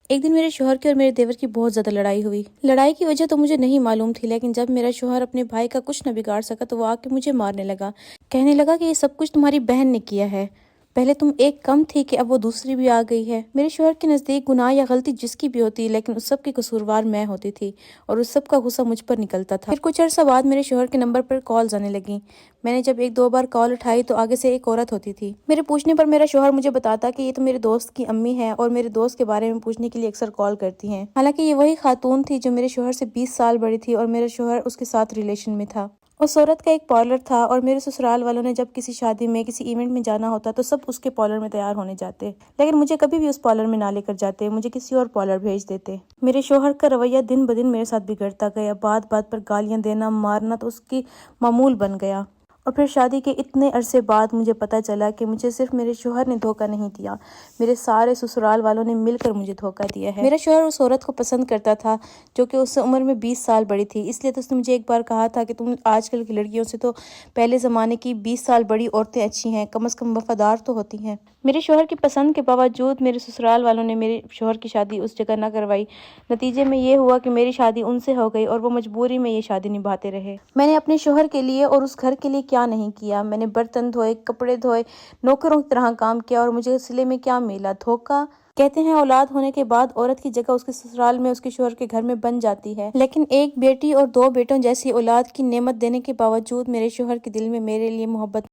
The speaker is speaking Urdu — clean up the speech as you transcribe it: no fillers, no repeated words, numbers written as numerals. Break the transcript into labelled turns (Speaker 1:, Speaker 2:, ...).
Speaker 1: ایک دن میرے شوہر کی اور میرے دیور کی بہت زیادہ لڑائی ہوئی۔ لڑائی کی وجہ تو مجھے نہیں معلوم تھی، لیکن جب میرا شوہر اپنے بھائی کا کچھ نہ بگاڑ سکا تو وہ آ کے مجھے مارنے لگا، کہنے لگا کہ یہ سب کچھ تمہاری بہن نے کیا ہے، پہلے تم ایک کم تھی کہ اب وہ دوسری بھی آ گئی ہے۔ میرے شوہر کے نزدیک گناہ یا غلطی جس کی بھی ہوتی، لیکن اس سب کی قصوروار میں ہوتی تھی اور اس سب کا غصہ مجھ پر نکلتا تھا۔ پھر کچھ عرصہ بعد میرے شوہر کے نمبر پر کالز آنے لگیں۔ میں نے جب ایک دو بار کال اٹھائی تو آگے سے ایک عورت ہوتی تھی۔ میرے پوچھنے پر میرا شوہر مجھے بتاتا کہ یہ تو میرے دوست کی امی ہے اور میرے دوست کے بارے میں پوچھنے کے لیے اکثر کال کرتی ہیں۔ حالانکہ یہ وہی خاتون تھی جو میرے شوہر سے 20 سال بڑی تھی اور میرا شوہر اس کے ساتھ ریلیشن میں تھا۔ اس عورت کا ایک پارلر تھا اور میرے سسرال والوں نے جب کسی شادی میں کسی ایونٹ میں جانا ہوتا تو سب اس کے پارلر میں تیار ہونے جاتے، لیکن مجھے کبھی بھی اس پارلر میں نہ لے کر جاتے، مجھے کسی اور پارلر بھیج دیتے۔ میرے شوہر کا رویہ دن بدن میرے ساتھ بگڑتا گیا، بات بات پر گالیاں دینا، مارنا تو اس کی معمول بن گیا۔ اور پھر شادی کے اتنے عرصے بعد مجھے پتہ چلا کہ مجھے صرف میرے شوہر نے دھوکہ نہیں دیا، میرے سارے سسرال والوں نے مل کر مجھے دھوکہ دیا ہے۔ میرا شوہر اس عورت کو پسند کرتا تھا جو کہ اس سے عمر میں 20 سال بڑی تھی، اس لیے تو اس نے مجھے ایک بار کہا تھا کہ تم آج کل کی لڑکیوں سے تو پہلے زمانے کی 20 سال بڑی عورتیں اچھی ہیں، کم از کم وفادار تو ہوتی ہیں۔ میرے شوہر کی پسند کے باوجود میرے سسرال والوں نے میرے شوہر کی شادی اس جگہ نہ کروائی۔ نتیجے میں یہ ہوا کہ میری شادی ان سے ہو گئی اور وہ مجبوری میں یہ شادی نبھاتے رہے۔ میں نے اپنے شوہر کے لیے اور اس گھر کے لیے کیا نہیں کیا، میں نے برتن دھوئے، کپڑے دھوئے، نوکروں کی طرح کام کیا اور مجھے صلے میں کیا ملا؟ دھوکہ۔ کہتے ہیں اولاد ہونے کے بعد عورت کی جگہ اس کے سسرال میں اس کے شوہر کے گھر میں بن جاتی ہے، لیکن ایک بیٹی اور 2 بیٹوں جیسی اولاد کی نعمت دینے کے باوجود میرے شوہر کے دل میں میرے لیے محبت